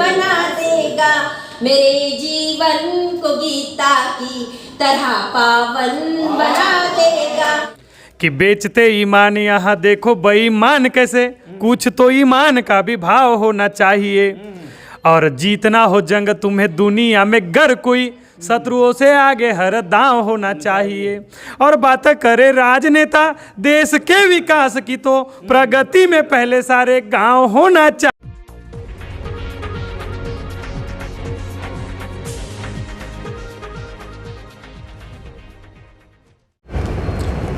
बना देगा, मेरे जीवन को गीता की तरह पावन बना देगा। कि बेचते ईमान यहाँ देखो बेईमान कैसे, कुछ तो ईमान का भी भाव होना चाहिए। और जीतना हो जंग तुम्हें दुनिया में गर कोई, शत्रुओं से आगे हर दांव होना चाहिए। और बात करे राजनेता देश के विकास की, तो प्रगति में पहले सारे गांव होना चाहिए।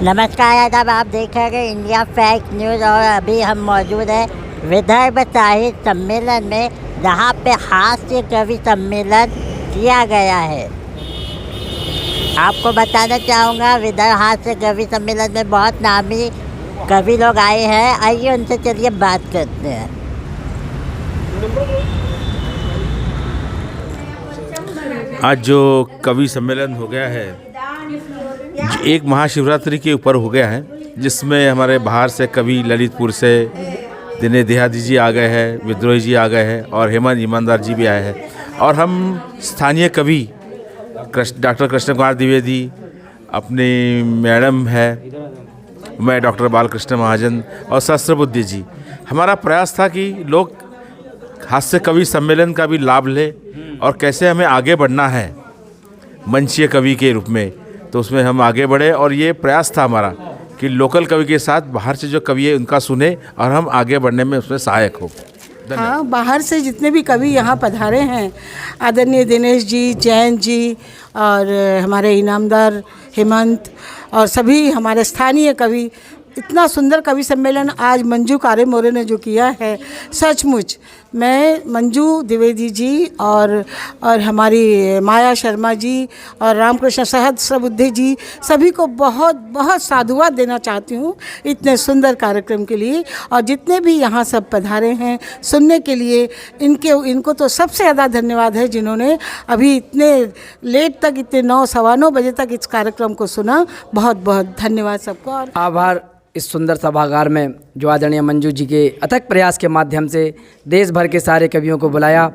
नमस्कार आदाब, आप देख रहे हैं इंडिया फैक्ट न्यूज़ और अभी हम मौजूद हैं विदर्भ साहित्य सम्मेलन में, जहां पे हास्य कवि सम्मेलन किया गया है। आपको बताना चाहूँगा विदर्भ हास्य कवि सम्मेलन में बहुत नामी कवि लोग आए हैं। आइए उनसे चलिए बात करते हैं। आज जो कवि सम्मेलन हो गया है, एक महाशिवरात्रि के ऊपर हो गया है, जिसमें हमारे बाहर से कवि ललितपुर से दिनेश देहाती जी आ गए हैं, विद्रोही जी आ गए हैं और हेमंत ईमानदार जी भी आए हैं। और हम स्थानीय कवि डॉक्टर कृष्ण कुमार द्विवेदी, अपनी मैडम है, मैं डॉक्टर बालकृष्ण महाजन और सहस्त्रबुद्धि जी, हमारा प्रयास था कि लोग हास्य कवि सम्मेलन का भी लाभ लें और कैसे हमें आगे बढ़ना है मंचीय कवि के रूप में, तो उसमें हम आगे बढ़े। और ये प्रयास था हमारा कि लोकल कवि के साथ बाहर से जो कवि है उनका सुने और हम आगे बढ़ने में उसमें सहायक हो। हाँ, बाहर से जितने भी कवि यहाँ पधारे हैं, आदरणीय दिनेश जी, जैन जी और हमारे इनामदार हेमंत और सभी हमारे स्थानीय कवि, इतना सुंदर कवि सम्मेलन आज मंजू कारे मोरे ने जो किया है, सचमुच मैं मंजू द्विवेदी जी और हमारी माया शर्मा जी और रामकृष्ण सहस्त्रबुद्धे जी, सभी को बहुत बहुत साधुवाद देना चाहती हूँ इतने सुंदर कार्यक्रम के लिए। और जितने भी यहाँ सब पधारे हैं सुनने के लिए, इनको तो सबसे ज़्यादा धन्यवाद है जिन्होंने अभी इतने लेट तक, इतने 9 सवा 9 बजे तक इस कार्यक्रम को सुना। बहुत बहुत धन्यवाद सबको। और आभार इस सुंदर सभागार में जो आदरणीय मंजू जी के अथक प्रयास के माध्यम से देश भर के सारे कवियों को बुलाया।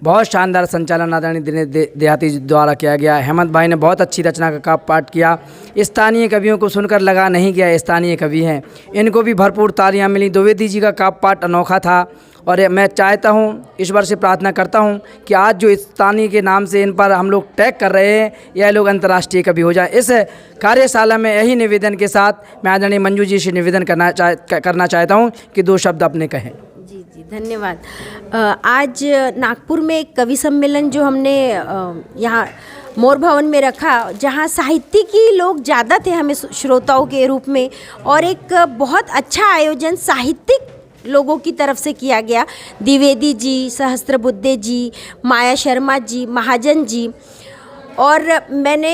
बहुत शानदार संचालन आदरणीय दिनेश देहाती जी द्वारा किया गया। हेमंत भाई ने बहुत अच्छी रचना का पाठ किया। स्थानीय कवियों को सुनकर लगा नहीं गया स्थानीय कवि हैं, इनको भी भरपूर तालियां मिली। द्विवेदी जी का काव्य पाठ अनोखा था और मैं चाहता हूं, ईश्वर से प्रार्थना करता हूं कि आज जो स्थानीय के नाम से इन पर हम लोग टैग कर रहे हैं, यह लोग अंतर्राष्ट्रीय कवि हो जाएं। इस कार्यशाला में यही निवेदन के साथ मैं आदरणीय मंजू जी से निवेदन करना चाहता हूं कि 2 शब्द अपने कहें। जी जी, धन्यवाद। आज नागपुर में एक कवि सम्मेलन जो हमने यहाँ मोर भवन में रखा, जहाँ साहित्यिकी लोग ज़्यादा थे हमें श्रोताओं के रूप में, और एक बहुत अच्छा आयोजन साहित्यिक लोगों की तरफ से किया गया। द्विवेदी जी, सहस्त्रबुद्धे जी, माया शर्मा जी, महाजन जी और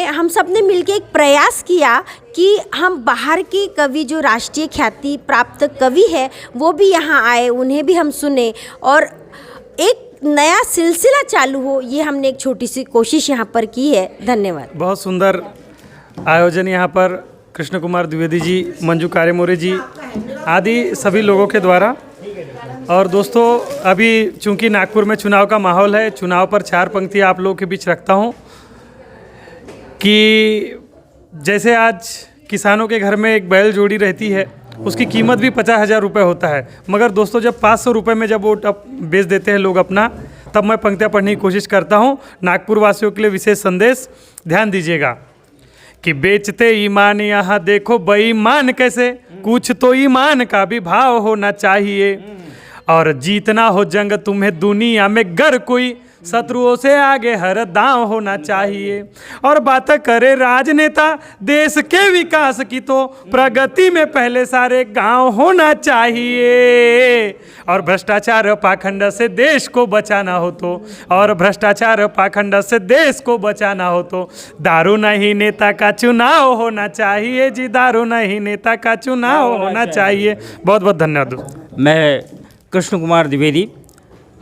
हम सब ने मिलकर एक प्रयास किया कि हम बाहर के कवि जो राष्ट्रीय ख्याति प्राप्त कवि है वो भी यहाँ आए, उन्हें भी हम सुने और एक नया सिलसिला चालू हो। ये हमने एक छोटी सी कोशिश यहाँ पर की है। धन्यवाद। बहुत सुंदर आयोजन यहाँ पर कृष्ण कुमार द्विवेदी जी, मंजू कारे मोरे जी आदि सभी लोगों के द्वारा। और दोस्तों, अभी चूंकि नागपुर में चुनाव का माहौल है, चुनाव पर 4 पंक्तियाँ आप लोगों के बीच रखता हूँ कि जैसे आज किसानों के घर में एक बैल जोड़ी रहती है, उसकी कीमत भी 50,000 रुपये होता है, मगर दोस्तों जब 500 रुपये में जब वो बेच देते हैं लोग अपना, तब मैं पंक्तियाँ पढ़ने की कोशिश करता हूँ। नागपुर वासियों के लिए विशेष संदेश, ध्यान दीजिएगा कि बेचते ईमान यहाँ देखो बेईमान कैसे, कुछ तो ईमान का भी भाव होना चाहिए। और जीतना हो जंग तुम्हें दुनिया में गर कोई, शत्रुओं से आगे हर दांव होना चाहिए। और बात करे राजनेता देश के विकास की, तो प्रगति में पहले सारे गांव होना चाहिए। और भ्रष्टाचार पाखंड से देश को बचाना हो तो, और भ्रष्टाचार पाखंड से देश को बचाना हो तो दारू नहीं नेता का चुनाव होना चाहिए जी, दारू नहीं नेता का चुनाव होना चाहिए। बहुत बहुत धन्यवाद। मैं कृष्ण कुमार द्विवेदी,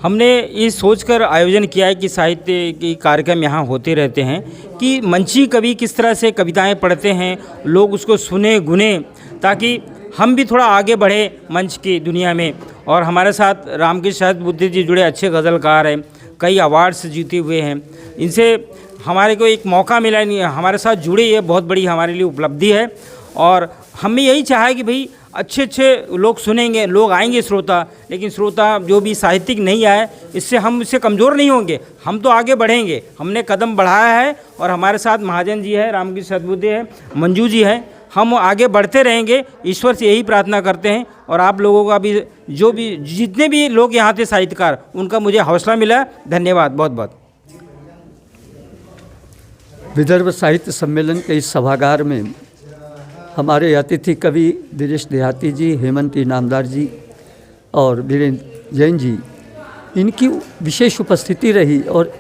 हमने ये सोचकर आयोजन किया है कि साहित्य के कार्यक्रम यहाँ होते रहते हैं कि मंची कवि किस तरह से कविताएं पढ़ते हैं, लोग उसको सुने गुने, ताकि हम भी थोड़ा आगे बढ़े मंच की दुनिया में। और हमारे साथ रामकृष्ण सहस्त्रबुद्धे जी जुड़े अच्छे गज़लकार हैं, कई अवार्ड्स जीते हुए हैं। इनसे हमारे को एक मौका मिला, नहीं हमारे साथ जुड़े, ये बहुत बड़ी हमारे लिए उपलब्धि है। और हमें यही चाहा है कि भाई अच्छे अच्छे लोग सुनेंगे, लोग आएंगे श्रोता, लेकिन श्रोता जो भी साहित्यिक नहीं आए इससे हम इससे कमज़ोर नहीं होंगे, हम तो आगे बढ़ेंगे। हमने कदम बढ़ाया है और हमारे साथ महाजन जी है, रामकृष्ण सद्बुद्धे है, मंजू जी है, हम आगे बढ़ते रहेंगे। ईश्वर से यही प्रार्थना करते हैं। और आप लोगों का भी जो भी जितने भी लोग यहाँ थे साहित्यकार, उनका मुझे हौसला मिला। धन्यवाद बहुत बहुत। विदर्भ साहित्य सम्मेलन के इस सभागार में हमारे अतिथि कवि दिनेश देहाती जी, हेमंत इनामदार जी और वीरेंद्र जैन जी, इनकी विशेष उपस्थिति रही और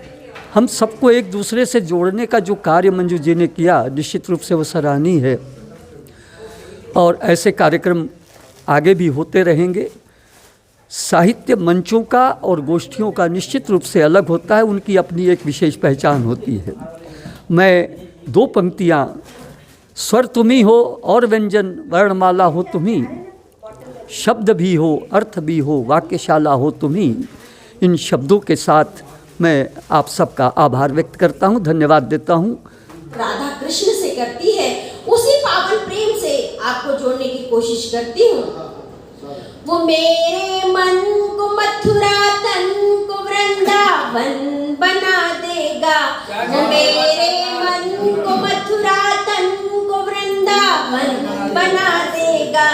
हम सबको एक दूसरे से जोड़ने का जो कार्य मंजू जी ने किया, निश्चित रूप से वो सराहनीय है। और ऐसे कार्यक्रम आगे भी होते रहेंगे। साहित्य मंचों का और गोष्ठियों का निश्चित रूप से अलग होता है, उनकी अपनी एक विशेष पहचान होती है। मैं दो पंक्तियाँ, स्वर तुम्ही हो और व्यंजन वर्णमाला हो तुम्ही, शब्द भी हो अर्थ भी हो वाक्यशाला हो तुम्ही, इन शब्दों के साथ मैं आप सबका आभार व्यक्त करता हूँ, धन्यवाद देता हूँ। राधा कृष्ण से करती है, उसी पावन प्रेम से आपको जोड़ने की कोशिश करती हूँ। वो मेरे मन को मथुरा, तन को वृंदावन बना देगा। वो मेरे मन को मथुरा, तन को वृंदावन बना देगा।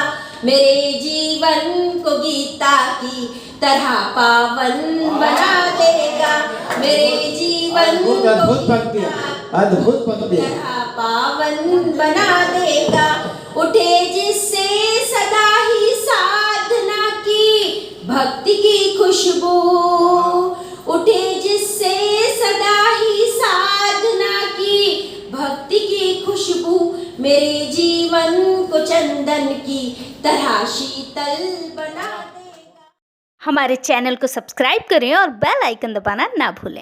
मेरे जीवन को गीता की तरह पावन बना देगा। मेरे जीवन को अद्भुत पंक्ति, अद्भुत पंक्ति, तरह पावन बना देगा। उठे जिससे सदा ही साधना की भक्ति की खुशबू, उठे जिससे सदा ही साधना की भक्ति की खुशबू, मेरे जीवन को चंदन की तरह शीतल बना देगा। हमारे चैनल को सब्सक्राइब करें और बेल आइकन दबाना ना भूलें।